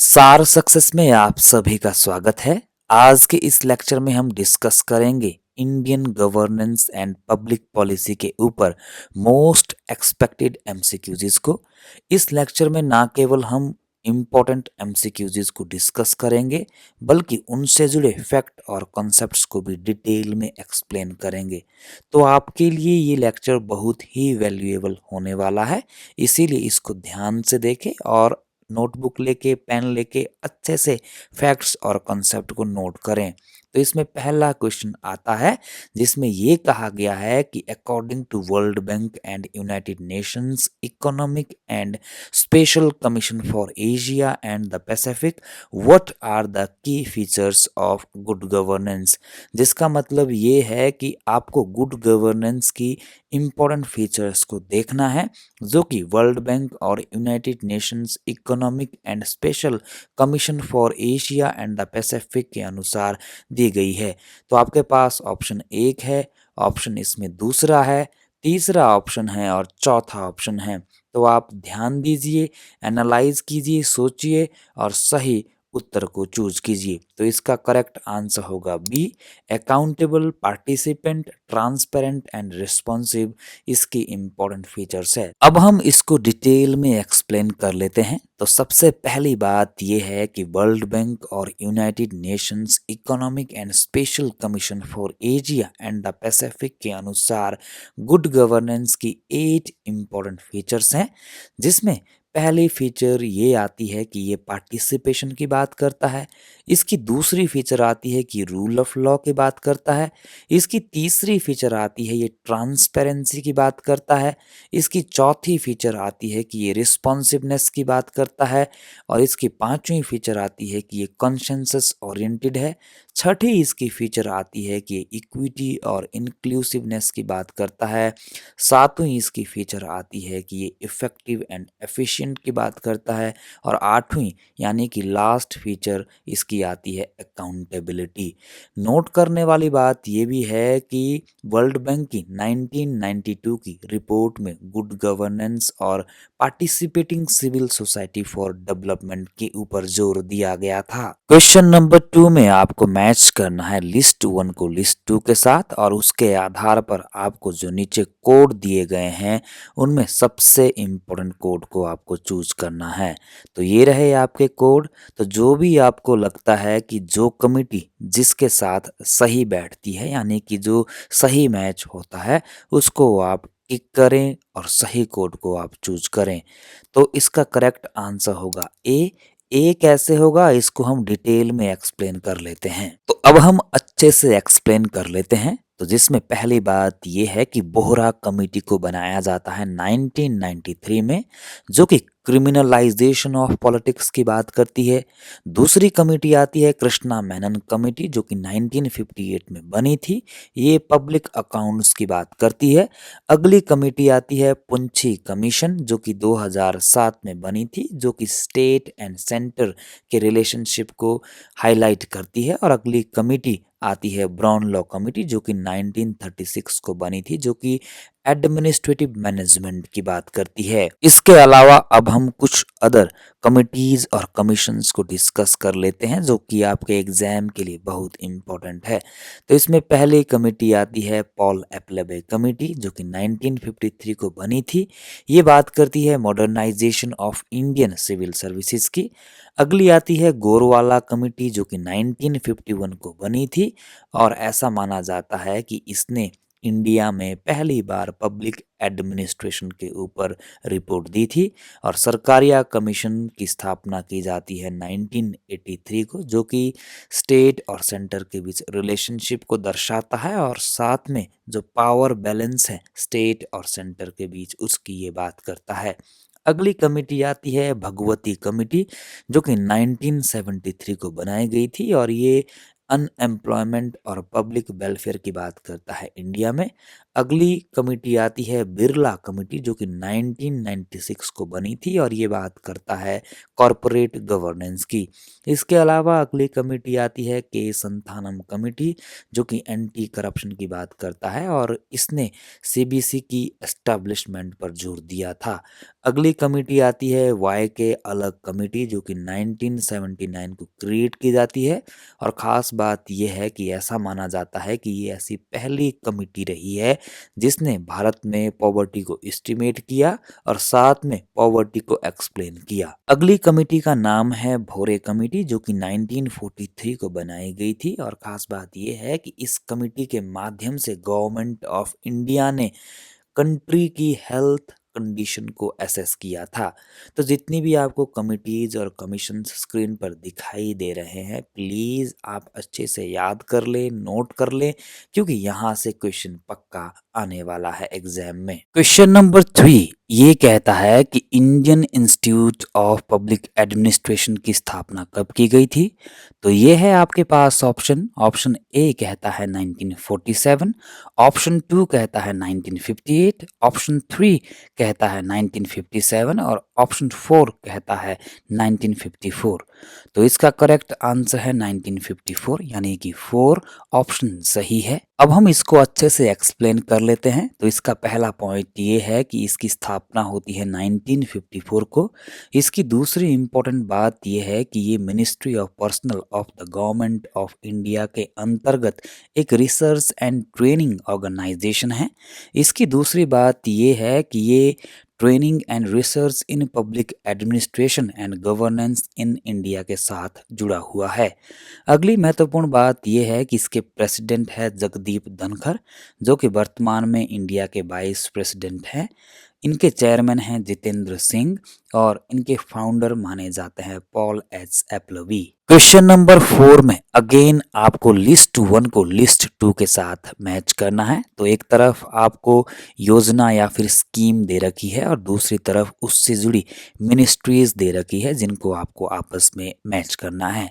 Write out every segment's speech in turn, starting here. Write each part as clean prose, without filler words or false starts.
सार सक्सेस में आप सभी का स्वागत है। आज के इस लेक्चर में हम डिस्कस करेंगे Indian governance and public policy के ऊपर मोस्ट एक्सपेक्टेड एमसीक्यूज को। इस लेक्चर में ना केवल हम इम्पोर्टेंट एमसीक्यूज को डिस्कस करेंगे बल्कि उनसे जुड़े फैक्ट और कॉन्सेप्ट्स को भी डिटेल में एक्सप्लेन करेंगे। तो आपके लिए ये लेक्चर बहुत ही वैल्यूएबल होने वाला है, इसीलिए इसको ध्यान से देखें और नोटबुक लेके पेन लेके अच्छे से फैक्ट्स और कॉन्सेप्ट को नोट करें। तो इसमें पहला क्वेश्चन आता है जिसमें ये कहा गया है कि according to World Bank and United Nations economic and special commission for Asia and the Pacific, what are the key features of good governance. जिसका मतलब ये है कि आपको गुड गवर्नेंस की इम्पोर्टेंट फीचर्स को देखना है जो कि वर्ल्ड बैंक और United Nations economic and special commission for Asia and the Pacific के अनुसार दी गई है। तो आपके पास ऑप्शन एक है, ऑप्शन इसमें दूसरा है, तीसरा ऑप्शन है और चौथा ऑप्शन है। तो आप ध्यान दीजिए, एनालाइज कीजिए, सोचिए और सही उत्तर को चूज कीजिए। तो इसका करेक्ट आंसर होगा B, accountable, participant, transparent and responsive इसकी इम्पोर्टेंट फीचर्स है। अब हम इसको डिटेल में एक्सप्लेन कर लेते हैं। तो सबसे पहली बात यह है कि वर्ल्ड बैंक और United Nations economic and special commission for Asia and the Pacific के अनुसार गुड गवर्नेंस की 8 इम्पोर्टेंट फीचर्स हैं, जिसमें पहली फीचर ये आती है कि ये पार्टिसिपेशन की बात करता है। इसकी दूसरी फीचर आती है कि रूल ऑफ लॉ की बात करता है। इसकी तीसरी फीचर आती है ये ट्रांसपेरेंसी की बात करता है। इसकी चौथी फीचर आती है कि ये रिस्पॉन्सिवनेस की बात करता है और इसकी पांचवी फीचर आती है कि ये कंसेंसस ओरिएंटेड है। छठी इसकी फीचर आती है कि ये इक्विटी और इंक्लूसिवनेस की बात करता है। सातवीं इसकी फीचर आती है कि ये इफेक्टिव एंड एफिशिएंट की बात करता है और आठवीं यानी कि लास्ट फीचर इसकी आती है अकाउंटेबिलिटी। नोट करने वाली बात ये भी है कि वर्ल्ड बैंक की 1992 की रिपोर्ट में गुड गवर्नेंस और participating civil society for development के ऊपर जोर दिया गया था। क्वेश्चन नंबर 2 में आपको मैच करना है लिस्ट 1 को लिस्ट 2 के साथ और उसके आधार पर आपको जो नीचे कोड दिए गए हैं उनमें सबसे इम्पोर्टेंट कोड को आपको चूज करना है। तो ये रहे आपके कोड। तो जो भी आपको लगता है कि जो कमिटी जिसके साथ सही बैठती है यानी कि जो सही मैच होता है उसको आप टिक करें और सही कोड को आप चूज करें। तो इसका करेक्ट आंसर होगा ए। ए कैसे होगा इसको हम डिटेल में एक्सप्लेन कर लेते हैं। तो अब हम अच्छे से एक्सप्लेन कर लेते हैं। तो जिसमें पहली बात यह है कि बोहरा कमेटी को बनाया जाता है 1993 में, जो कि क्रिमिनलाइजेशन ऑफ पॉलिटिक्स की बात करती है। दूसरी कमेटी आती है कृष्णा मेनन कमेटी जो कि 1958 में बनी थी, ये पब्लिक अकाउंट्स की बात करती है। अगली कमेटी आती है पुंछी कमीशन जो कि 2007 में बनी थी, जो कि स्टेट एंड सेंटर के रिलेशनशिप को हाईलाइट करती है। और अगली कमेटी आती है ब्राउन लॉ कमेटी जो कि 1936 को बनी थी, जो कि एडमिनिस्ट्रेटिव मैनेजमेंट की बात करती है। इसके अलावा अब हम कुछ अदर कमिटीज और कमीशंस को डिस्कस कर लेते हैं जो कि आपके एग्जाम के लिए बहुत इंपॉर्टेंट है। तो इसमें पहली कमेटी आती है पॉल एप्लेबे कमेटी जो कि 1953 को बनी थी। ये बात करती है modernisation of Indian civil services की। अगली आती है गोरवाला कमेटी जो कि 1951 को बनी थी और ऐसा माना जाता है कि इसने इंडिया में पहली बार पब्लिक एडमिनिस्ट्रेशन के ऊपर रिपोर्ट दी थी। और सरकारिया कमीशन की स्थापना की जाती है 1983 को, जो कि स्टेट और सेंटर के बीच रिलेशनशिप को दर्शाता है और साथ में जो पावर बैलेंस है स्टेट और सेंटर के बीच उसकी ये बात करता है। अगली कमेटी आती है भगवती कमेटी जो कि 1973 को बनाई गई थी और ये अनएम्प्लॉयमेंट और पब्लिक वेलफेयर की बात करता है इंडिया में। अगली कमेटी आती है बिरला कमेटी, जो कि 1996 को बनी थी और ये बात करता है कॉरपोरेट गवर्नेंस की। इसके अलावा अगली कमेटी आती है के संथानम कमेटी, जो कि एंटी करप्शन की बात करता है और इसने सीबीसी की एस्टैब्लिशमेंट पर जोर दिया था। अगली कमेटी आती है वाई के अलग कमेटी, जो कि 1979 को क्रिएट की जाती है और ख़ास बात यह है कि ऐसा माना जाता है कि ये ऐसी पहली कमेटी रही है जिसने भारत में पॉवर्टी को एस्टिमेट किया और साथ में पॉवर्टी को एक्सप्लेन किया। अगली कमेटी का नाम है भोरे कमेटी, जो कि 1943 को बनाई गई थी और ख़ास बात यह है कि इस कमेटी के माध्यम से गवर्नमेंट ऑफ इंडिया ने कंट्री की हेल्थ कंडीशन को असेस किया था। तो जितनी भी आपको कमिटीज और कमीशंस स्क्रीन पर दिखाई दे रहे हैं, प्लीज़ आप अच्छे से याद कर लें, नोट कर लें, क्योंकि यहाँ से क्वेश्चन पक्का आने वाला है एग्जाम में। क्वेश्चन नंबर 3 ये कहता है कि Indian institute of public administration की स्थापना कब की गई थी? तो ये है आपके पास ऑप्शन। ऑप्शन ए कहता है 1947, ऑप्शन 2 कहता है 1958, ऑप्शन 3 कहता है 1957 और ऑप्शन 4 कहता है 1954। तो इसका करेक्ट आंसर है 1954, यानी कि 4 ऑप्शन सही है। अब हम इसको अच्छे से एक्सप्लेन कर लेते हैं। तो इसका पहला पॉइंट ये है कि इसकी स्थापना होती है 1954 को। इसकी दूसरी इम्पोर्टेंट बात यह है कि ये ministry of personal of the government of India के अंतर्गत एक रिसर्च एंड ट्रेनिंग ऑर्गेनाइजेशन है। इसकी दूसरी बात ये है कि ये training and research in public administration and governance in India के साथ जुड़ा हुआ है। अगली महत्वपूर्ण बात यह है कि इसके प्रेसिडेंट है जगदीप धनखड़, जो कि वर्तमान में इंडिया के वाइस प्रेसिडेंट हैं। इनके चेयरमैन हैं जितेंद्र सिंह और इनके फाउंडर माने जाते हैं पॉल एच एप्लवी। क्वेश्चन नंबर 4 में अगेन आपको लिस्ट 1 को लिस्ट 2 के साथ मैच करना है। तो एक तरफ आपको योजना या फिर स्कीम दे रखी है और दूसरी तरफ उससे जुड़ी मिनिस्ट्रीज दे रखी है जिनको आपको आपस में मैच करना है।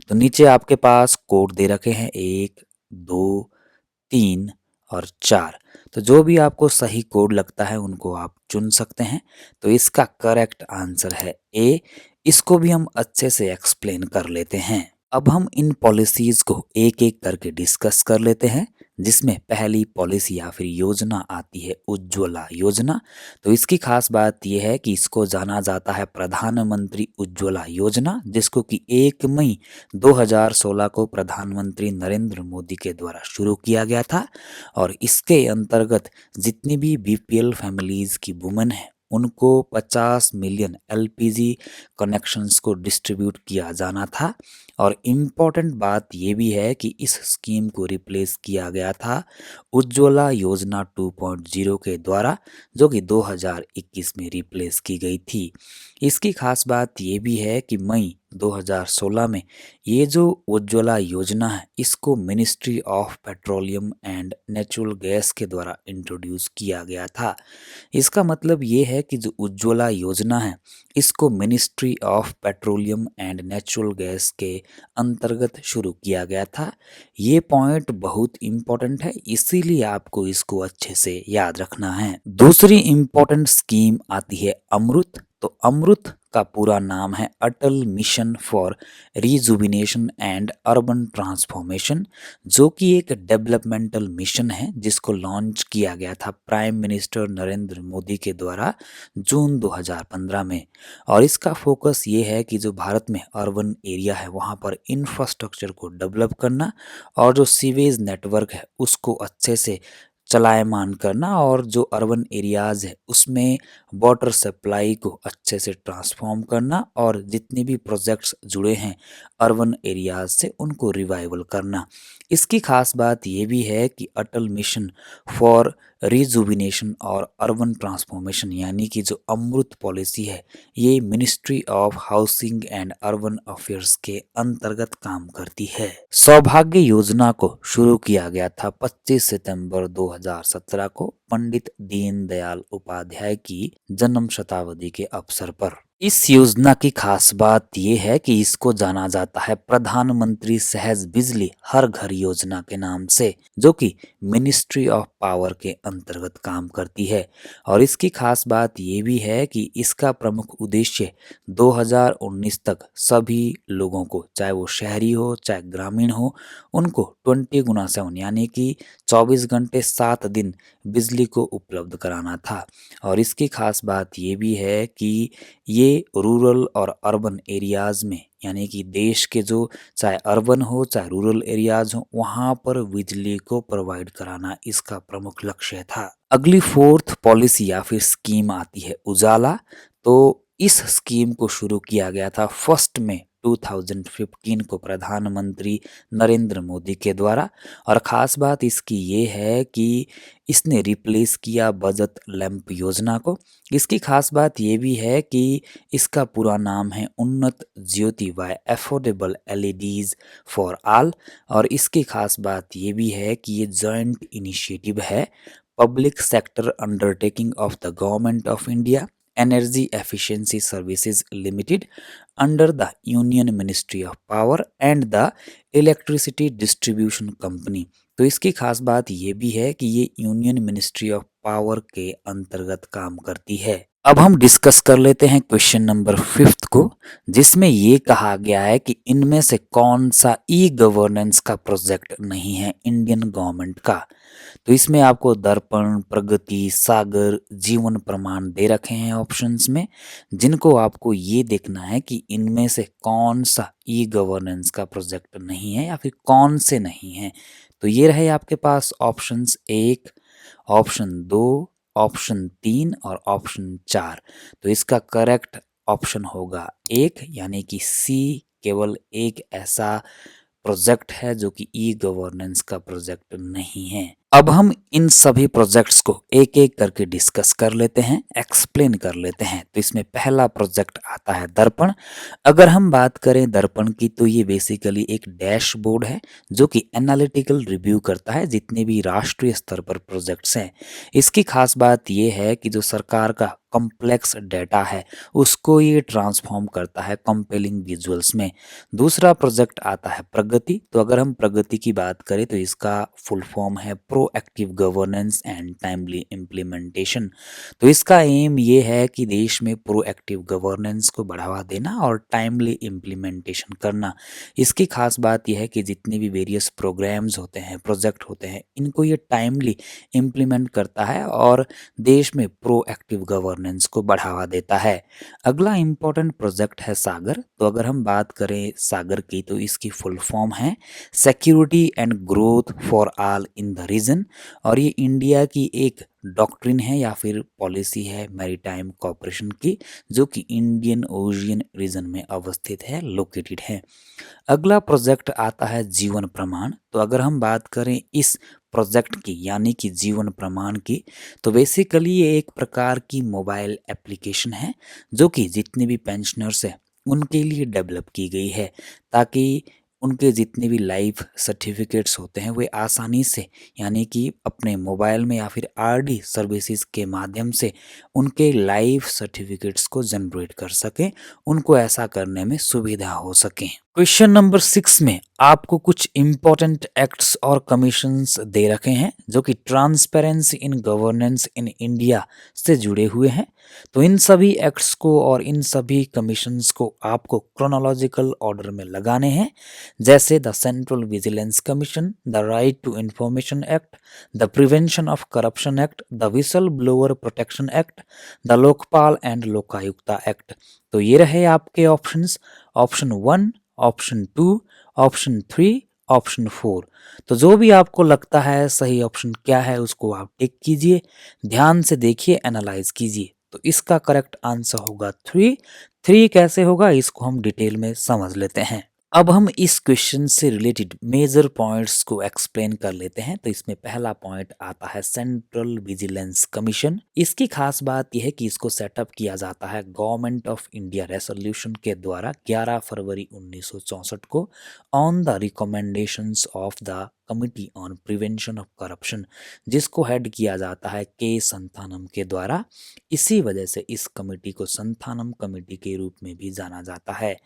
तो नीचे आपके पास कोड दे रखे हैं 1, 2, 3 और 4। तो जो भी आपको सही कोड लगता है उनको आप चुन सकते हैं। तो इसका करेक्ट आंसर है ए। इसको भी हम अच्छे से एक्सप्लेन कर लेते हैं। अब हम इन पॉलिसीज को एक एक करके डिस्कस कर लेते हैं, जिसमें पहली पॉलिसी या फिर योजना आती है उज्ज्वला योजना। तो इसकी खास बात यह है कि इसको जाना जाता है प्रधानमंत्री उज्ज्वला योजना, जिसको कि 1 मई 2016 को प्रधानमंत्री नरेंद्र मोदी के द्वारा शुरू किया गया था और इसके अंतर्गत जितनी भी बीपीएल फैमिलीज की वुमेन है उनको 50 मिलियन एलपीजी कनेक्शंस को डिस्ट्रीब्यूट किया जाना था। और इम्पॉर्टेंट बात यह भी है कि इस स्कीम को रिप्लेस किया गया था उज्ज्वला योजना 2.0 के द्वारा, जो कि 2021 में रिप्लेस की गई थी। इसकी खास बात यह भी है कि मई 2016 में ये जो उज्ज्वला योजना है इसको ministry of petroleum and natural gas के द्वारा इंट्रोड्यूस किया गया था। इसका मतलब ये है कि जो उज्ज्वला योजना है इसको ministry of petroleum and natural gas के अंतर्गत शुरू किया गया था। ये पॉइंट बहुत इम्पोर्टेंट है, इसीलिए आपको इसको अच्छे से याद रखना है। दूसरी इम्पोर्टेंट स्कीम आती है अमृत। तो अमृत का पूरा नाम है Atal mission for rejuvenation and urban transformation, जो कि एक डेवलपमेंटल मिशन है जिसको लॉन्च किया गया था प्राइम मिनिस्टर नरेंद्र मोदी के द्वारा जून 2015 में। और इसका फोकस ये है कि जो भारत में अर्बन एरिया है वहाँ पर इंफ्रास्ट्रक्चर को डेवलप करना और जो सीवेज नेटवर्क है उसको अच्छे से चलायमान करना और जो अर्बन एरियाज़ है उसमें वाटर सप्लाई को अच्छे से ट्रांसफॉर्म करना और जितने भी प्रोजेक्ट्स जुड़े हैं अर्बन एरियाज से उनको रिवाइवल करना। इसकी खास बात ये भी है कि अटल मिशन फॉर रिजुविनेशन और अर्बन ट्रांसफॉर्मेशन यानी कि जो अमृत पॉलिसी है ये ministry of housing and urban affairs के अंतर्गत काम करती है। सौभाग्य योजना को शुरू किया गया था 25 सितंबर 2017 को पंडित दीनदयाल उपाध्याय की जन्म शताब्दी के अवसर पर। इस योजना की खास बात ये है कि इसको जाना जाता है प्रधानमंत्री सहज बिजली हर घर योजना के नाम से, जो कि मिनिस्ट्री ऑफ पावर के अंतर्गत काम करती है। और इसकी खास बात ये भी है कि इसका प्रमुख उद्देश्य 2019 तक सभी लोगों को, चाहे वो शहरी हो चाहे ग्रामीण हो, उनको 20x7 यानी कि 24 घंटे 7 दिन बिजली को उपलब्ध कराना था। और इसकी खास बात ये भी है कि ये रूरल और अर्बन एरियाज़ में, यानी कि देश के जो चाहे अर्बन हो चाहे रूरल एरियाज़ हो, वहाँ पर बिजली को प्रोवाइड कराना इसका प्रमुख लक्ष्य था। अगली फोर्थ पॉलिसी या फिर स्कीम आती है उजाला। तो इस स्कीम को शुरू किया गया था 1 मई 2015 को प्रधानमंत्री नरेंद्र मोदी के द्वारा। और ख़ास बात इसकी ये है कि इसने रिप्लेस किया बचत लैंप योजना को। इसकी खास बात ये भी है कि इसका पूरा नाम है उन्नत ज्योति वाय अफोर्डेबल एलईडीज फॉर ऑल। और इसकी खास बात ये भी है कि ये जॉइंट इनिशिएटिव है public sector undertaking of the government of India energy efficiency services limited under the union ministry of power and the electricity distribution company. तो इसकी खास बात ये भी है कि ये यूनियन मिनिस्ट्री ऑफ पावर के अंतर्गत काम करती है। अब हम डिस्कस कर लेते हैं क्वेश्चन नंबर 5 को, जिसमें ये कहा गया है कि इनमें से कौन सा ई गवर्नेंस का प्रोजेक्ट नहीं है इंडियन गवर्नमेंट का। तो इसमें आपको दर्पण, प्रगति, सागर, जीवन प्रमाण दे रखे हैं ऑप्शंस में, जिनको आपको ये देखना है कि इनमें से कौन सा ई गवर्नेंस का प्रोजेक्ट नहीं है या फिर कौन से नहीं है। तो ये रहे आपके पास ऑप्शंस 1, ऑप्शन 2, ऑप्शन 3 और ऑप्शन 4। तो इसका करेक्ट ऑप्शन होगा 1, यानी कि सी। केवल एक ऐसा प्रोजेक्ट है जो कि ई गवर्नेंस का प्रोजेक्ट नहीं है। अब हम इन सभी प्रोजेक्ट्स को एक एक करके डिस्कस कर लेते हैं, एक्सप्लेन कर लेते हैं। तो इसमें पहला प्रोजेक्ट आता है दर्पण। अगर हम बात करें दर्पण की, तो ये बेसिकली एक डैशबोर्ड है जो कि एनालिटिकल रिव्यू करता है जितने भी राष्ट्रीय स्तर पर प्रोजेक्ट्स हैं। इसकी खास बात ये है कि जो सरकार का कॉम्प्लेक्स डेटा है उसको ये ट्रांसफॉर्म करता है कंपेलिंग विजुअल्स में। दूसरा प्रोजेक्ट आता है प्रगति। तो अगर हम प्रगति की बात करें तो इसका फुल फॉर्म है proactive governance and timely implementation. तो इसका एम ये है कि देश में प्रोएक्टिव गवर्नेंस को बढ़ावा देना और टाइमली इम्प्लीमेंटेशन करना। इसकी खास बात यह है कि जितने भी वेरियस प्रोग्राम्स होते हैं, प्रोजेक्ट होते हैं, इनको ये टाइमली इम्प्लीमेंट करता है और देश में प्रोएक्टिव गवर्नेंस को बढ़ावा देता है। अगला इम्पोर्टेंट प्रोजेक्ट है सागर। तो अगर हम बात करें सागर की, तो इसकी फुल फॉर्म है security and growth for all in the region. और ये इंडिया की एक डॉक्ट्रिन है या फिर पॉलिसी है मैरीटाइम कॉर्पोरेशन की, जो कि इंडियन ओशियन रीजन में अवस्थित है, लोकेटेड है। अगला प्रोजेक्ट आता है जीवन प्रमाण। तो अगर हम बात करें इस प्रोजेक्ट की, यानी कि जीवन प्रमाण की, तो बेसिकली ये एक प्रकार की मोबाइल एप्लीकेशन है जो कि जितने भी पेंशनर्स हैं उनके लिए डेवलप की गई है, ताकि उनके जितने भी लाइफ सर्टिफिकेट्स होते हैं वे आसानी से, यानी कि अपने मोबाइल में या फिर आरडी सर्विसेज के माध्यम से उनके लाइफ सर्टिफिकेट्स को जनरेट कर सकें, उनको ऐसा करने में सुविधा हो सके। क्वेश्चन नंबर 6 में आपको कुछ इंपॉर्टेंट एक्ट्स और कमीशंस दे रखे हैं जो कि transparency in governance in India से जुड़े हुए हैं। तो इन सभी एक्ट्स को और इन सभी कमीशंस को आपको क्रोनोलॉजिकल ऑर्डर में लगाने हैं, जैसे the central vigilance commission, the right to information act, the prevention of corruption act, the whistleblower protection act, the Lokpal and Lokayukta act. तो ये रहे आपके options, option 1, option 2, option 3, option 4। तो जो भी आपको लगता है सही ऑप्शन क्या है उसको आप टिक कीजिए, ध्यान से देखिए, एनालाइज कीजिए। तो इसका करेक्ट आंसर होगा 3। 3 कैसे होगा इसको हम डिटेल में समझ लेते हैं। अब हम इस क्वेश्चन से रिलेटेड मेजर पॉइंट्स को एक्सप्लेन कर लेते हैं। तो इसमें पहला पॉइंट आता है सेंट्रल विजिलेंस कमीशन। इसकी खास बात यह है कि इसको सेटअप किया जाता है गवर्नमेंट ऑफ इंडिया रेजोल्यूशन के द्वारा 11 फरवरी 1964 को on the recommendations of the committee on prevention of corruption, जिसको हेड किया जाता है के संथानम के द्वारा। इसी वजह से इस कमेटी को संथानम कमेटी के रूप में भी जाना जाता है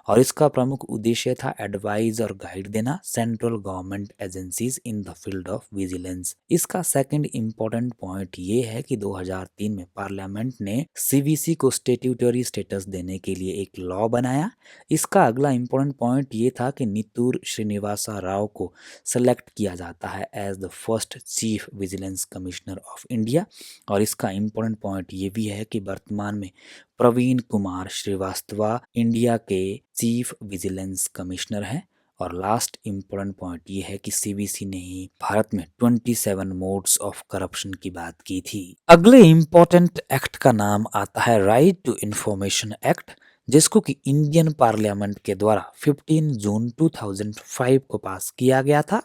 और इसका प्रमुख उद्देश्य था एडवाइज और गाइड देना central government agencies in the field of vigilance. इसका सेकंड इंपॉर्टेंट पॉइंट ये है कि 2003 में पार्लियामेंट ने सीवीसी को स्टेट्यूटरी स्टेटस देने के लिए एक लॉ बनाया। इसका अगला इंपॉर्टेंट पॉइंट ये था कि नितूर श्रीनिवासा राव को सेलेक्ट किया जाता है as the first chief vigilance commissioner of India. और इसका इंपॉर्टेंट पॉइंट ये भी है कि वर्तमान में प्रवीण कुमार श्रीवास्तव इंडिया के चीफ विजिलेंस कमिश्नर हैं। और लास्ट इंपॉर्टेंट पॉइंट ये है कि सीवीसी ने ही भारत में 27 मोड्स ऑफ करप्शन की बात की थी। अगले इंपॉर्टेंट एक्ट का नाम आता है राइट टू इंफॉर्मेशन एक्ट, जिसको कि इंडियन पार्लियामेंट के द्वारा 15 जून 2005 को पास किया गया था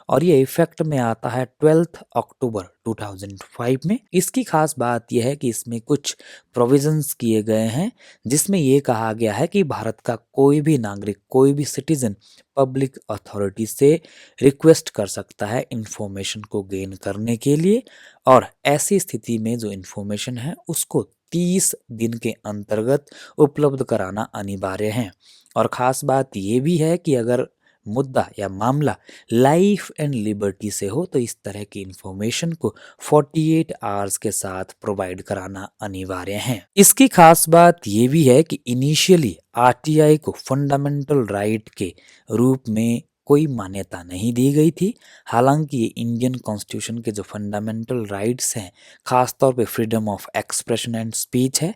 और ये इफेक्ट में आता है 12 अक्टूबर 2005 में। इसकी खास बात यह है कि इसमें कुछ प्रोविजंस किए गए हैं जिसमें ये कहा गया है कि भारत का कोई भी नागरिक, कोई भी सिटीजन पब्लिक अथॉरिटी से रिक्वेस्ट कर सकता है इंफॉर्मेशन को गेन करने के लिए और ऐसी स्थिति में जो इंफॉर्मेशन है उसको 30 दिन के अंतर्गत उपलब्ध कराना अनिवार्य है। और ख़ास बात ये भी है कि अगर मुद्दा या मामला लाइफ एंड लिबर्टी से हो तो इस तरह की इंफॉर्मेशन को 48 आवर्स के साथ प्रोवाइड कराना अनिवार्य है। इसकी खास बात ये भी है कि इनिशियली आरटीआई को फंडामेंटल राइट के रूप में कोई मान्यता नहीं दी गई थी। हालांकि ये इंडियन कॉन्स्टिट्यूशन के जो फंडामेंटल राइट्स हैं, खासतौर पे freedom of expression and speech है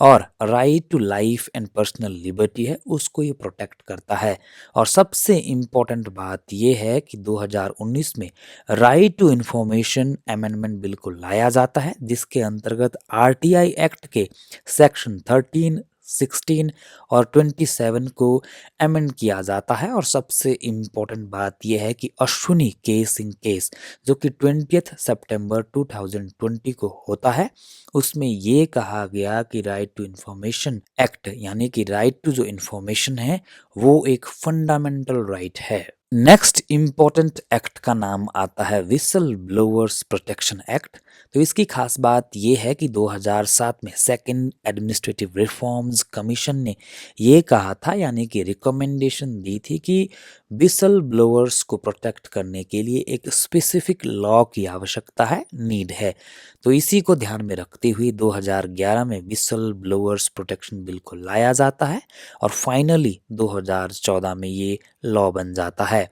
और right to life and personal liberty है, उसको ये प्रोटेक्ट करता है। और सबसे इम्पोर्टेंट बात ये है कि 2019 में right to information amendment bill को लाया जाता है, जिसके अंतर्गत आरटीआई एक्ट के सेक्शन 13, 16 और 27 को अमेंड किया जाता है। और सबसे इम्पोर्टेंट बात यह है कि अश्विनी के सिंह केस जो कि 20 सितंबर 2020 को होता है, उसमें ये कहा गया कि राइट टू इंफॉर्मेशन एक्ट यानी कि राइट टू जो इंफॉर्मेशन है वो एक फंडामेंटल राइट है। नेक्स्ट इम्पोर्टेंट एक्ट का नाम आता है विसल ब्लोअर्स प्रोटेक्शन एक्ट। तो इसकी खास बात यह है कि 2007 में सेकंड एडमिनिस्ट्रेटिव रिफॉर्म्स कमीशन ने ये कहा था यानी कि रिकमेंडेशन दी थी कि विसल ब्लोअर्स को प्रोटेक्ट करने के लिए एक स्पेसिफिक लॉ की आवश्यकता है, नीड है। तो इसी को ध्यान में रखते हुए 2011 में विसल ब्लोअर्स प्रोटेक्शन बिल को लाया जाता है और फाइनली 2014 में ये लॉ बन जाता है।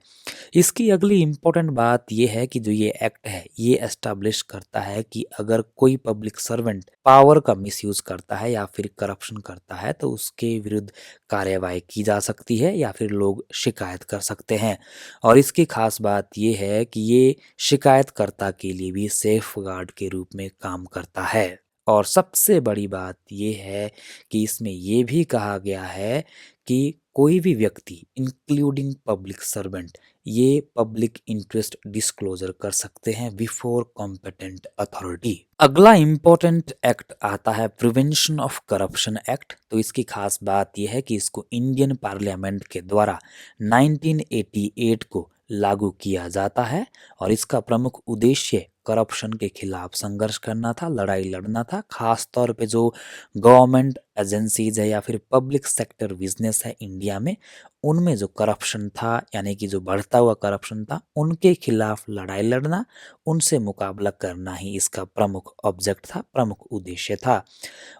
इसकी अगली इम्पोर्टेंट बात यह है कि जो ये एक्ट है ये एस्टैब्लिश करता है कि अगर कोई पब्लिक सर्वेंट पावर का मिसयूज करता है या फिर करप्शन करता है तो उसके विरुद्ध कार्यवाही की जा सकती है या फिर लोग शिकायत कर सकते हैं। और इसकी खास बात ये है कि ये शिकायतकर्ता के लिए भी सेफ गार्ड के रूप में काम करता है। और सबसे बड़ी बात ये है कि इसमें ये भी कहा गया है कि कोई भी व्यक्ति इंक्लूडिंग पब्लिक सर्वेंट ये पब्लिक इंटरेस्ट डिस्क्लोजर कर सकते हैं बिफोर कॉम्पिटेंट अथॉरिटी। अगला इम्पोर्टेंट एक्ट आता है प्रिवेंशन ऑफ करप्शन एक्ट। तो इसकी खास बात यह है कि इसको इंडियन पार्लियामेंट के द्वारा 1988 को लागू किया जाता है और इसका प्रमुख उद्देश्य करप्शन के खिलाफ संघर्ष करना था, लड़ाई लड़ना था। खास तौर पे जो गवर्नमेंट एजेंसीज है या फिर पब्लिक सेक्टर बिजनेस है इंडिया में, उनमें जो करप्शन था यानी कि जो बढ़ता हुआ करप्शन था उनके खिलाफ लड़ाई लड़ना, उनसे मुकाबला करना ही इसका प्रमुख ऑब्जेक्ट था, प्रमुख उद्देश्य था।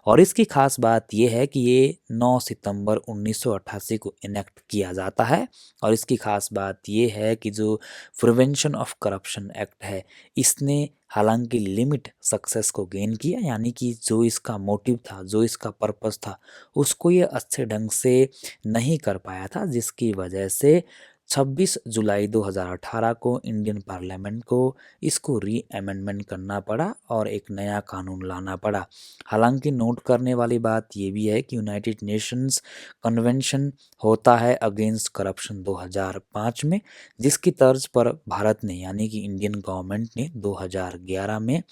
और इसकी खास बात यह है कि ये 9 सितंबर 1988 को इनेक्ट किया जाता है। और इसकी खास बात यह है कि जो प्रिवेंशन ऑफ करप्शन एक्ट है इसने हालांकि लिमिट सक्सेस को गेन किया, यानी कि जो इसका मोटिव था, जो इसका पर्पस था, उसको ये अच्छे ढंग से नहीं कर पाया था, जिसकी वजह से 26 जुलाई 2018 को इंडियन पार्लियामेंट को इसको री अमेंडमेंट करना पड़ा और एक नया कानून लाना पड़ा। हालांकि नोट करने वाली बात ये भी है कि यूनाइटेड नेशंस कन्वेंशन होता है अगेंस्ट करप्शन 2005 में, जिसकी तर्ज पर भारत ने यानी कि इंडियन गवर्नमेंट ने 2011 में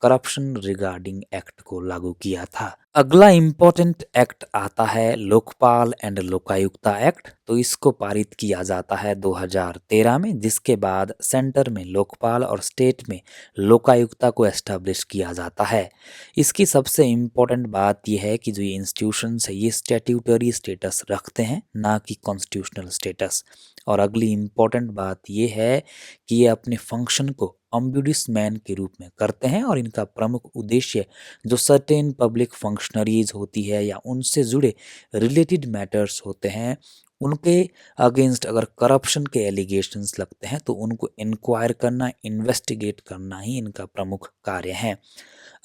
करप्शन रिगार्डिंग एक्ट को लागू किया था। अगला इम्पोर्टेंट एक्ट आता है लोकपाल एंड लोकायुक्ता एक्ट। तो इसको पारित किया जाता है 2013 में, जिसके बाद सेंटर में लोकपाल और स्टेट में लोकायुक्ता को एस्टैब्लिश किया जाता है। इसकी सबसे इम्पोर्टेंट बात यह है कि जो ये इंस्टीट्यूशंस है ये स्टैट्यूटरी स्टेटस रखते हैं, ना कि कॉन्स्टिट्यूशनल स्टेटस। और अगली इम्पोर्टेंट बात ये है कि ये अपने फंक्शन को ऑम्बुड्समैन के रूप में करते हैं और इनका प्रमुख उद्देश्य जो सर्टेन पब्लिक फंक्शनरीज होती है या उनसे जुड़े रिलेटेड मैटर्स होते हैं उनके अगेंस्ट अगर करप्शन के एलिगेशंस लगते हैं तो उनको इंक्वायर करना, इन्वेस्टिगेट करना ही इनका प्रमुख कार्य है।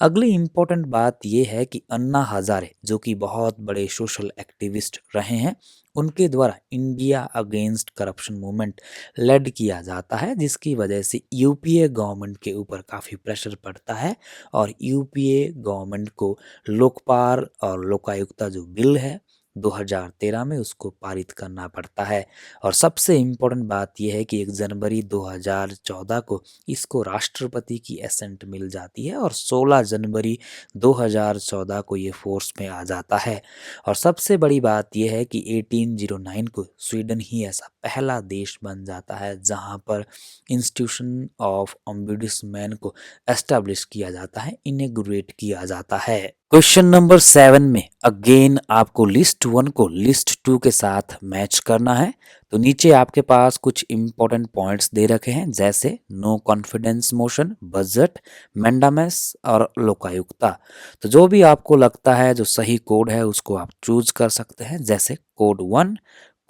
अगली इम्पोर्टेंट बात यह है कि अन्ना हजारे जो कि बहुत बड़े सोशल एक्टिविस्ट रहे हैं, उनके द्वारा India against corruption movement led किया जाता है, जिसकी वजह से यूपीए गवर्नमेंट के ऊपर काफ़ी प्रेशर पड़ता है और यूपीए गवर्नमेंट को लोकपाल और लोकायुक्ता जो बिल है 2013 में उसको पारित करना पड़ता है। और सबसे इम्पोर्टेंट बात यह है कि 1 जनवरी 2014 को इसको राष्ट्रपति की एसेंट मिल जाती है और 16 जनवरी 2014 को ये फोर्स में आ जाता है। और सबसे बड़ी बात यह है कि 1809 को स्वीडन ही ऐसा पहला देश बन जाता है जहां पर इंस्टीट्यूशन ऑफ ऑम्बुड्समैन को एस्टैब्लिश किया जाता है, इनेगुरेट किया जाता है। क्वेश्चन नंबर 7 में अगेन आपको लिस्ट 1 को लिस्ट 2 के साथ मैच करना है। तो नीचे आपके पास कुछ इंपॉर्टेंट पॉइंट्स दे रखे हैं जैसे no confidence motion, budget, mandamus और लोकायुक्ता। तो जो भी आपको लगता है जो सही कोड है उसको आप चूज कर सकते हैं, जैसे कोड 1,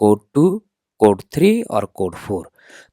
कोड 2, कोड 3 और कोड 4।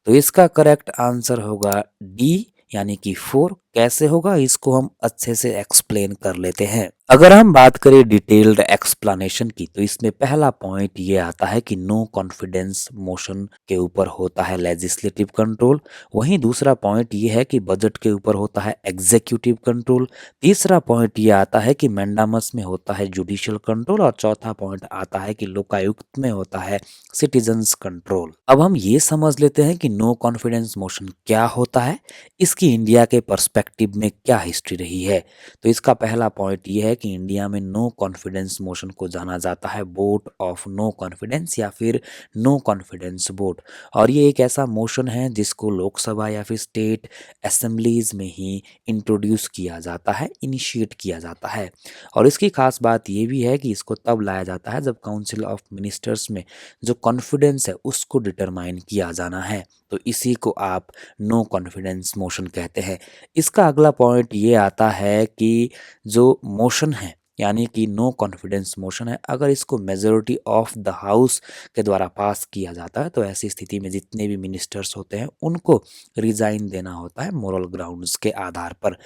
तो इसका करेक्ट आंसर होगा डी यानी कि 4। कैसे होगा इसको हम अच्छे से एक्सप्लेन कर लेते हैं। अगर हम बात करें डिटेल्ड एक्सप्लेनेशन की तो इसमें पहला पॉइंट ये आता है कि नो कॉन्फिडेंस मोशन के ऊपर होता है लेजिस्लेटिव कंट्रोल। वहीं दूसरा पॉइंट ये है कि बजट के ऊपर होता है एग्जीक्यूटिव कंट्रोल। तीसरा पॉइंट ये आता है कि मैंडामस में होता है जुडिशियल कंट्रोल और चौथा पॉइंट आता है कि लोकायुक्त में होता है सिटीजन्स कंट्रोल। अब हम ये समझ लेते हैं कि नो कॉन्फिडेंस मोशन क्या होता है, इसकी इंडिया के पर्सपेक्टिव में क्या हिस्ट्री रही है। तो इसका पहला पॉइंट ये है कि इंडिया में नो कॉन्फिडेंस मोशन को जाना जाता है वोट ऑफ नो कॉन्फिडेंस या फिर नो कॉन्फिडेंस वोट। और ये एक ऐसा मोशन है जिसको लोकसभा या फिर स्टेट असेंबलीज में ही इंट्रोड्यूस किया जाता है, इनिशिएट किया जाता है। और इसकी खास बात ये भी है कि इसको तब लाया जाता है जब काउंसिल ऑफ मिनिस्टर्स में जो कॉन्फिडेंस है उसको डिटरमाइन किया जाना है। तो इसी को आप नो कॉन्फिडेंस मोशन कहते हैं। इसका अगला पॉइंट ये आता है कि जो मोशन है यानी कि नो कॉन्फिडेंस मोशन है, अगर इसको मेजॉरिटी ऑफ द हाउस के द्वारा पास किया जाता है तो ऐसी स्थिति में जितने भी मिनिस्टर्स होते हैं उनको रिजाइन देना होता है मोरल ग्राउंड्स के आधार पर।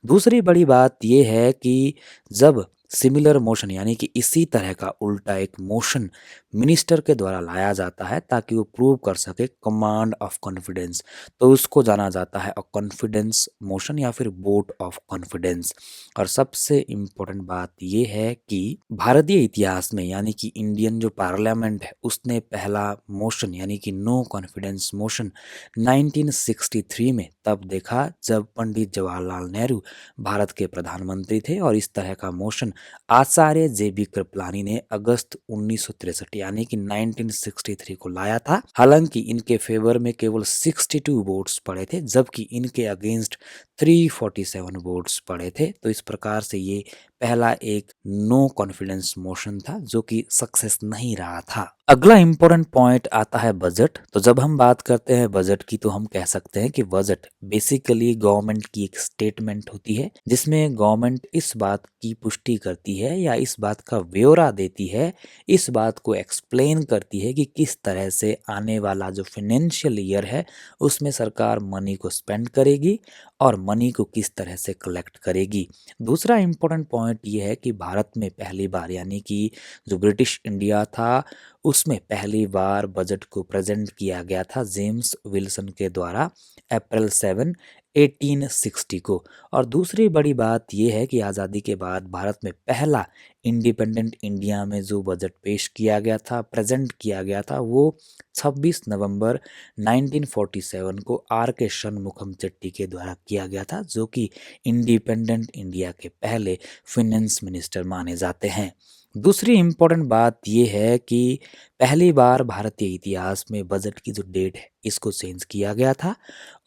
दूसरी बड़ी बात यह है कि जब सिमिलर मोशन यानी कि इसी तरह का उल्टा एक मोशन मिनिस्टर के द्वारा लाया जाता है ताकि वो प्रूव कर सके कमांड ऑफ कॉन्फिडेंस, तो उसको जाना जाता है कॉन्फिडेंस मोशन या फिर वोट ऑफ कॉन्फिडेंस। और सबसे इम्पोर्टेंट बात ये है कि भारतीय इतिहास में यानी कि इंडियन जो पार्लियामेंट है उसने पहला मोशन यानी कि नो कॉन्फिडेंस मोशन 1963 में तब देखा जब पंडित जवाहरलाल नेहरू भारत के प्रधानमंत्री थे और इस तरह का मोशन आचार्य जे बी कृपलानी ने अगस्त 1963 यानी कि 1963 को लाया था। हालांकि इनके फेवर में केवल 62 वोट्स पड़े थे जबकि इनके अगेंस्ट 347 वोट्स पड़े थे। तो इस प्रकार से ये पहला एक नो कॉन्फिडेंस मोशन था जो कि सक्सेस नहीं रहा था। अगला इंपॉर्टेंट पॉइंट आता है बजट। तो जब हम बात करते हैं बजट की तो हम कह सकते हैं कि बजट बेसिकली गवर्नमेंट की एक स्टेटमेंट होती है जिसमें गवर्नमेंट इस बात की पुष्टि करती है या इस बात का ब्यौरा देती है, इस बात को एक्सप्लेन करती है कि किस तरह से आने वाला जो फाइनेंशियल ईयर है उसमें सरकार मनी को स्पेंड करेगी और मनी को किस तरह से कलेक्ट करेगी। दूसरा इम्पोर्टेंट पॉइंट ये है कि भारत में पहली बार यानी कि जो ब्रिटिश इंडिया था उसमें पहली बार बजट को प्रेजेंट किया गया था जेम्स विल्सन के द्वारा अप्रैल 7 1860 को। और दूसरी बड़ी बात यह है कि आज़ादी के बाद भारत में पहला इंडिपेंडेंट इंडिया में जो बजट पेश किया गया था, प्रेजेंट किया गया था, वो 26 नवंबर 1947 को आर के शनमुखम चेट्टी के द्वारा किया गया था, जो कि इंडिपेंडेंट इंडिया के पहले फिनेंस मिनिस्टर माने जाते हैं। दूसरी इम्पोर्टेंट बात यह है कि पहली बार भारतीय इतिहास में बजट की जो डेट है इसको चेंज किया गया था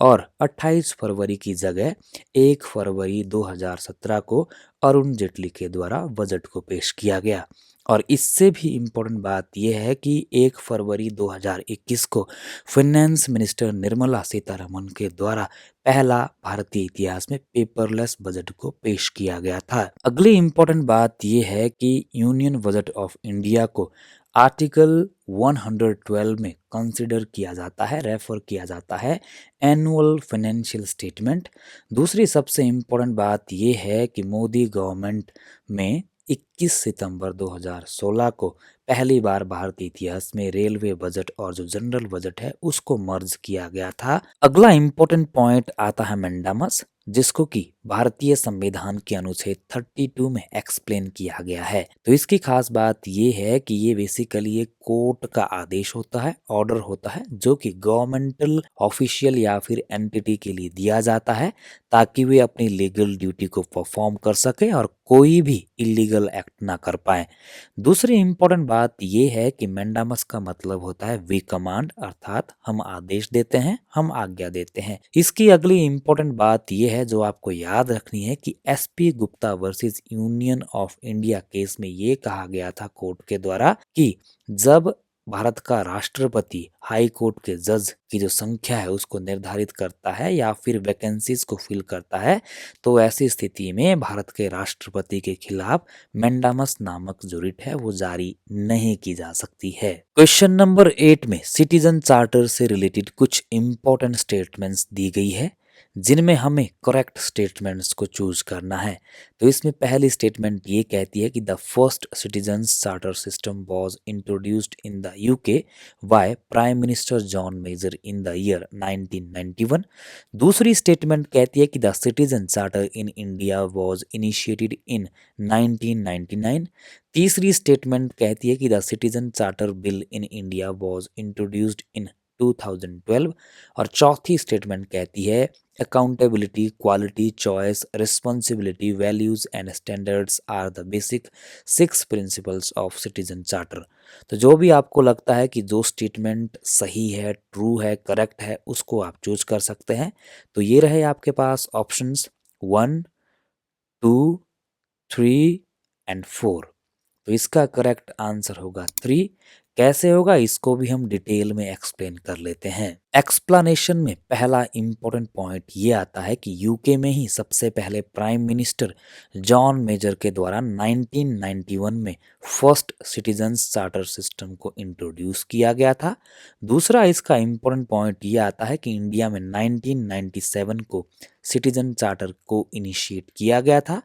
और 28 फरवरी की जगह 1 फरवरी 2017 को अरुण जेटली के द्वारा बजट को पेश किया गया। और इससे भी इम्पोर्टेंट बात यह है कि 1 फरवरी 2021 को फाइनेंस मिनिस्टर निर्मला सीतारमण के द्वारा पहला भारतीय इतिहास में पेपरलेस बजट को पेश किया गया था। अगली इम्पोर्टेंट बात यह है कि यूनियन बजट ऑफ इंडिया को आर्टिकल 112 में कंसिडर किया जाता है, रेफर किया जाता है एनुअल फाइनेंशियल स्टेटमेंट। दूसरी सबसे इम्पोर्टेंट बात यह है कि मोदी गवर्नमेंट में 21 सितंबर 2016 को पहली बार भारतीय इतिहास में रेलवे बजट और जो जनरल बजट है उसको मर्ज किया गया था। अगला इम्पोर्टेंट पॉइंट आता है मैंडामस, जिसको कि भारतीय संविधान के अनुच्छेद 32 में एक्सप्लेन किया गया है। तो इसकी खास बात ये है कि ये बेसिकली एक कोर्ट का आदेश होता है, ऑर्डर होता है, जो कि गवर्नमेंटल ऑफिशियल या फिर एंटिटी के लिए दिया जाता है ताकि वे अपनी लीगल ड्यूटी को परफॉर्म कर सके और कोई भी इलीगल एक्ट ना कर पाए। दूसरी इम्पोर्टेंट बात यह है कि मैंडामस का मतलब होता है वी कमांड, अर्थात हम आदेश देते हैं, हम आज्ञा देते हैं। इसकी अगली इम्पोर्टेंट बात यह है जो आपको याद रखनी है कि SP Gupta versus union of India case में ये कहा गया था कोर्ट के द्वारा कि जब भारत का राष्ट्रपति हाई कोर्ट के जज की जो संख्या है उसको निर्धारित करता है या फिर वैकेंसीज को फिल करता है, तो ऐसी स्थिति में भारत के राष्ट्रपति के खिलाफ मैंडामस नामक जो रिट है वो जारी नहीं की जा सकती है। क्वेश्चन नंबर 8 में सिटीजन चार्टर से रिलेटेड कुछ इंपॉर्टेंट स्टेटमेंट्स दी गई है जिनमें हमें करेक्ट स्टेटमेंट्स को चूज करना है। तो इसमें पहली स्टेटमेंट ये कहती है कि the first citizens charter system was introduced in the UK by prime minister John Major in the year 1991। दूसरी स्टेटमेंट कहती है कि the citizen charter in India was initiated in 1999। तीसरी स्टेटमेंट कहती है कि the citizen charter bill in India was introduced in 2012। और चौथी स्टेटमेंट कहती है accountability, quality, choice, responsibility, values and standards are the basic 6 principles of citizen charter. तो जो भी आपको लगता है कि जो स्टेटमेंट सही है, ट्रू है, करेक्ट है, उसको आप चूज कर सकते हैं। तो ये रहे आपके पास ऑप्शंस 1, 2, 3 एंड 4। तो इसका करेक्ट आंसर होगा 3। कैसे होगा इसको भी हम डिटेल में एक्सप्लेन कर लेते हैं। एक्सप्लेनेशन में पहला इंपॉर्टेंट पॉइंट ये आता है कि यूके में ही सबसे पहले प्राइम मिनिस्टर जॉन मेजर के द्वारा 1991 में फर्स्ट सिटीजन्स चार्टर सिस्टम को इंट्रोड्यूस किया गया था। दूसरा इसका इंपॉर्टेंट पॉइंट ये आता है कि इंडिया में 1997 को सिटीजन चार्टर को इनिशिएट किया गया था।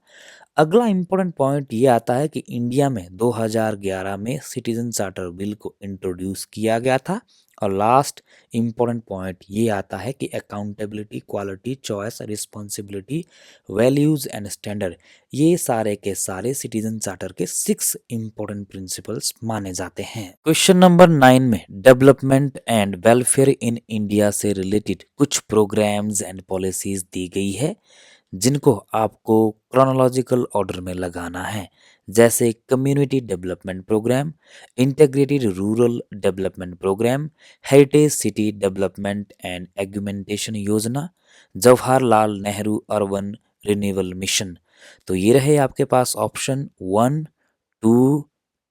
अगला इम्पोर्टेंट पॉइंट ये आता है कि इंडिया में 2011 में सिटीजन चार्टर बिल को इंट्रोड्यूस किया गया था। और लास्ट इम्पोर्टेंट पॉइंट ये आता है कि accountability, quality, choice, responsibility, values and standard ये सारे के सारे सिटीजन चार्टर के 6 इम्पोर्टेंट प्रिंसिपल्स माने जाते हैं। क्वेश्चन नंबर 9 में development and welfare in India से रिलेटेड कुछ प्रोग्राम्स एंड पॉलिसीज दी गई है जिनको आपको क्रोनोलॉजिकल ऑर्डर में लगाना है, जैसे community development programme, integrated rural development programme, heritage city development and augmentation Yojana, Jawaharlal Nehru urban renewal mission. तो ये रहे आपके पास ऑप्शन 1, 2,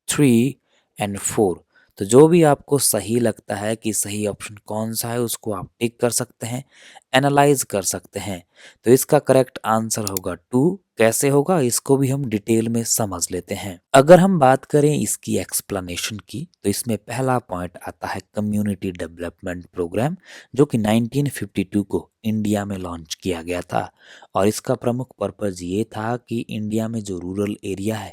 3 एंड 4। तो जो भी आपको सही लगता है कि सही ऑप्शन कौन सा है उसको आप टिक कर सकते हैं, एनालाइज कर सकते हैं। तो इसका करेक्ट आंसर होगा 2। कैसे होगा इसको भी हम डिटेल में समझ लेते हैं। अगर हम बात करें इसकी एक्सप्लेनेशन की तो इसमें पहला पॉइंट आता है कम्युनिटी डेवलपमेंट प्रोग्राम, जो कि 1952 को इंडिया में लॉन्च किया गया था। और इसका प्रमुख पर्पज ये था कि इंडिया में जो रूरल एरिया है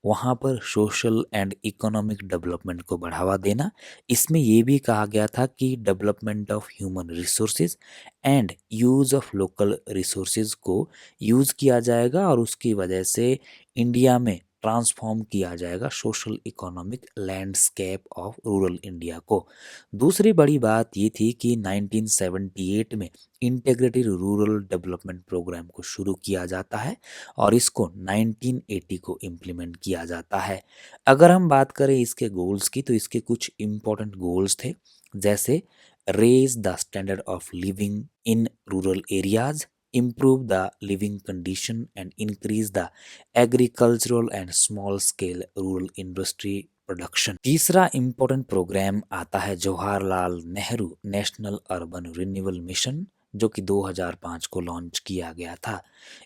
वहाँ पर सोशल एंड इकोनॉमिक डेवलपमेंट को बढ़ावा देना। इसमें ये भी कहा गया था कि development of human resources and use of local resources को यूज़ किया जाएगा और उसकी वजह से इंडिया में ट्रांसफॉर्म किया जाएगा social economic landscape of rural India को। दूसरी बड़ी बात ये थी कि 1978 में इंटीग्रेटेड रूरल डेवलपमेंट प्रोग्राम को शुरू किया जाता है और इसको 1980 को इम्प्लीमेंट किया जाता है। अगर हम बात करें इसके गोल्स की तो इसके कुछ इम्पोर्टेंट गोल्स थे, जैसे raise the standard of living in rural areas, improve the living condition and increase the agricultural and small scale rural industry production. तीसरा इम्पोर्टेंट प्रोग्राम आता है Jawaharlal Nehru national urban renewal mission, जो कि 2005 को लॉन्च किया गया था।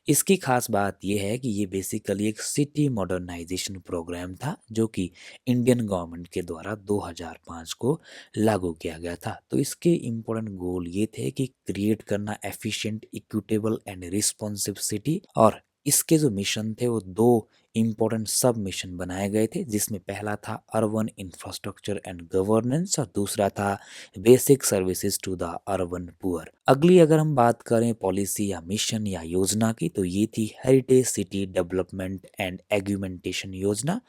इसकी खास बात यह है कि ये बेसिकली एक सिटी मॉडर्नाइजेशन प्रोग्राम था जो कि इंडियन गवर्नमेंट के द्वारा 2005 को लागू किया गया था। तो इसके इम्पोर्टेंट गोल ये थे कि क्रिएट करना efficient, equitable and responsive city, और इसके जो मिशन थे वो दो इम्पोर्टेंट सब मिशन बनाए गए थे, जिसमें पहला था अर्बन इंफ्रास्ट्रक्चर एंड गवर्नेंस और दूसरा था basic services to the urban poor. अगली अगर हम बात करें पॉलिसी या मिशन या योजना की तो ये थी heritage city development and augmentation योजना,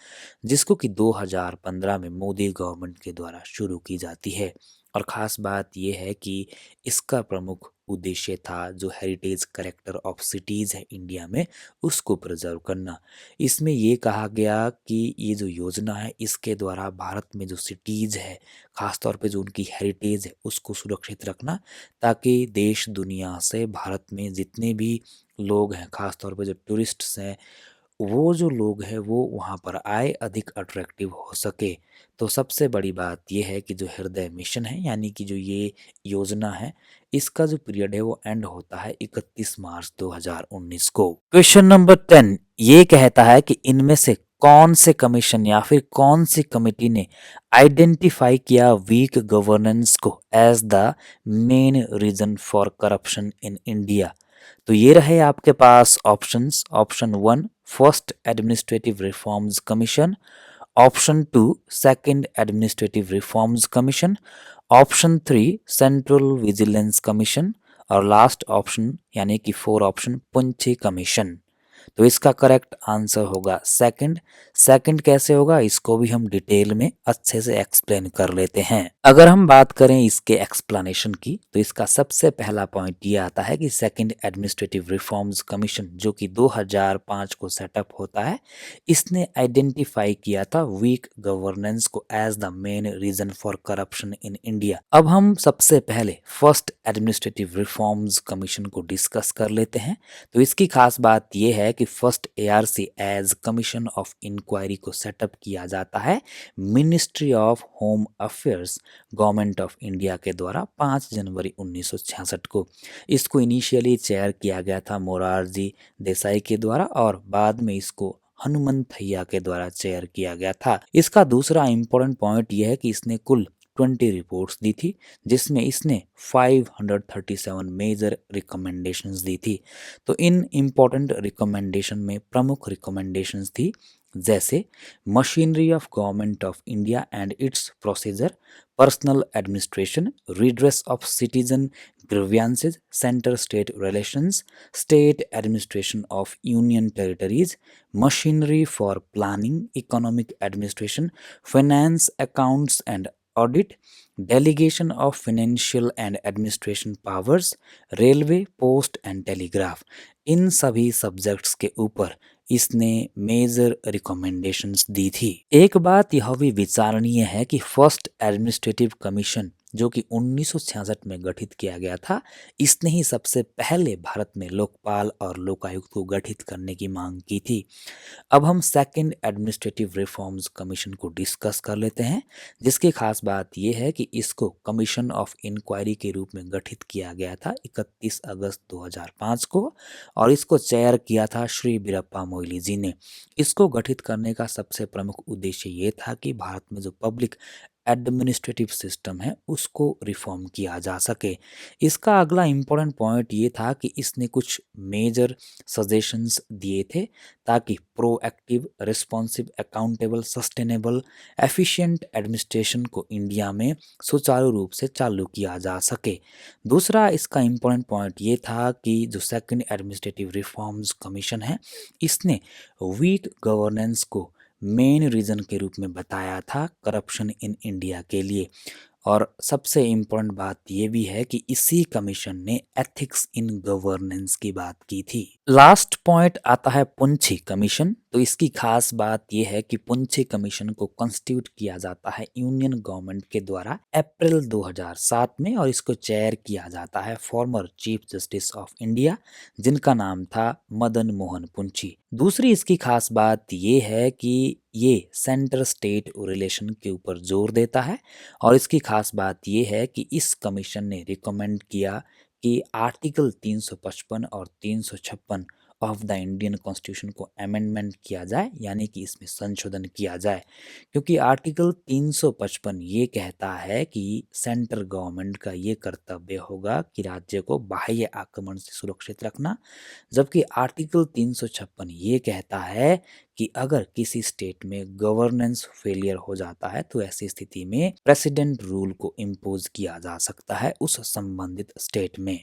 जिसको कि 2015 में मोदी गवर्नमेंट के द्वारा शुरू की जाती है। और ख़ास बात यह है कि इसका प्रमुख उद्देश्य था जो हेरिटेज करेक्टर ऑफ सिटीज़ है इंडिया में उसको प्रिजर्व करना। इसमें ये कहा गया कि ये जो योजना है इसके द्वारा भारत में जो सिटीज़ है, ख़ास तौर पे जो उनकी हेरिटेज है उसको सुरक्षित रखना, ताकि देश दुनिया से भारत में जितने भी लोग हैं, ख़ास तौर पे जो टूरिस्ट्स हैं, वो जो लोग हैं वो वहाँ पर आए, अधिक अट्रैक्टिव हो सके। तो सबसे बड़ी बात ये है कि जो हृदय मिशन है यानी कि जो ये योजना है इसका जो पीरियड है वो एंड होता है 31 मार्च 2019 को। क्वेश्चन नंबर 10 ये कहता है कि इनमें से कौन से कमीशन या फिर कौन सी कमिटी ने आइडेंटिफाई किया वीक गवर्नेंस को as the main reason for corruption in India. तो ये रहे आपके पास options. Option 1 first administrative reforms commission, option 2 second administrative reforms commission, option 3 central vigilance commission और लास्ट ऑप्शन यानी कि 4 ऑप्शन पुंछी कमीशन। तो इसका करेक्ट आंसर होगा सेकंड। सेकंड कैसे होगा इसको भी हम डिटेल में अच्छे से एक्सप्लेन कर लेते हैं। अगर हम बात करें इसके एक्सप्लेनेशन की तो इसका सबसे पहला पॉइंट ये आता है कि सेकंड एडमिनिस्ट्रेटिव रिफॉर्म्स कमीशन जो कि 2005 को सेटअप होता है, इसने आइडेंटिफाई किया था वीक गवर्नेंस को as the main reason for corruption in India. अब हम सबसे पहले फर्स्ट एडमिनिस्ट्रेटिव रिफॉर्म्स कमीशन को डिस्कस कर लेते हैं। तो इसकी खास बात यह है कि first ARC as commission of inquiry को सेटअप किया जाता है ministry of home affairs government of India के द्वारा 5 जनवरी 1966 को। इसको इनिशियली चेयर किया गया था मोरारजी देसाई के द्वारा और बाद में इसको हनुमंतैया के द्वारा चेयर किया गया था। इसका दूसरा इंपॉर्टेंट पॉइंट यह है कि इसने कुल 20 रिपोर्ट्स दी थी, जिसमें इसने 537 मेजर रिकमेंडेशंस दी थी। तो इन इम्पोर्टेंट रिकमेंडेशन में प्रमुख रिकमेंडेशंस थी जैसे machinery of government of India and its procedure, personnel administration, redress of citizen grievances, centre state relations, state administration of union territories, machinery for planning, economic administration, finance accounts and audit, delegation of financial and administration powers, railway, post and telegraph. इन सभी subjects के ऊपर इसने major recommendations दी थी। एक बात यह भी विचारणीय है कि फर्स्ट एडमिनिस्ट्रेटिव कमीशन जो कि 1966 में गठित किया गया था, इसने ही सबसे पहले भारत में लोकपाल और लोकायुक्त को गठित करने की मांग की थी। अब हम सेकंड एडमिनिस्ट्रेटिव रिफॉर्म्स कमीशन को डिस्कस कर लेते हैं, जिसकी खास बात यह है कि इसको कमीशन ऑफ इंक्वायरी के रूप में गठित किया गया था 31 अगस्त 2005 को और इसको चेयर किया था श्री बीरप्पा मोइली जी ने। इसको गठित करने का सबसे प्रमुख उद्देश्य ये था कि भारत में जो पब्लिक एडमिनिस्ट्रेटिव सिस्टम है उसको रिफॉर्म किया जा सके। इसका अगला इम्पोर्टेंट पॉइंट ये था कि इसने कुछ मेजर सजेशंस दिए थे ताकि proactive, responsive, accountable, sustainable, efficient administration को इंडिया में सुचारू रूप से चालू किया जा सके। दूसरा इसका इम्पोर्टेंट पॉइंट ये था कि जो सेकंड एडमिनिस्ट्रेटिव रिफॉर्म्स कमीशन है इसने वीक गवर्नेंस को मेन रीजन के रूप में बताया था करप्शन इन इंडिया के लिए। और सबसे इम्पोर्टेंट बात ये भी है कि इसी कमीशन ने एथिक्स इन गवर्नेंस की बात की थी। लास्ट पॉइंट आता है पुंछी कमीशन। तो इसकी खास बात यह है कि पुंछी कमीशन को कॉन्स्टिट्यूट किया जाता है यूनियन गवर्नमेंट के द्वारा अप्रैल 2007 में और इसको चेयर किया जाता है former chief justice of India जिनका नाम था मदन मोहन पुंछी। दूसरी इसकी खास बात ये है कि ये सेंटर स्टेट रिलेशन के ऊपर जोर देता है और इसकी खास बात ये है कि इस कमीशन ने रिकमेंड किया कि आर्टिकल 355 और 356 ऑफ द इंडियन कॉन्स्टिट्यूशन को अमेंडमेंट किया जाए, यानी कि इसमें संशोधन किया जाए, क्योंकि आर्टिकल 355 ये कहता है कि सेंट्रल गवर्नमेंट का ये कर्तव्य होगा कि राज्य को बाह्य आक्रमण से सुरक्षित रखना, जबकि आर्टिकल 356 ये कहता है कि अगर किसी स्टेट में गवर्नेंस फेलियर हो जाता है तो ऐसी स्थिति में प्रेसिडेंट रूल को इम्पोज किया जा सकता है उस संबंधित स्टेट में।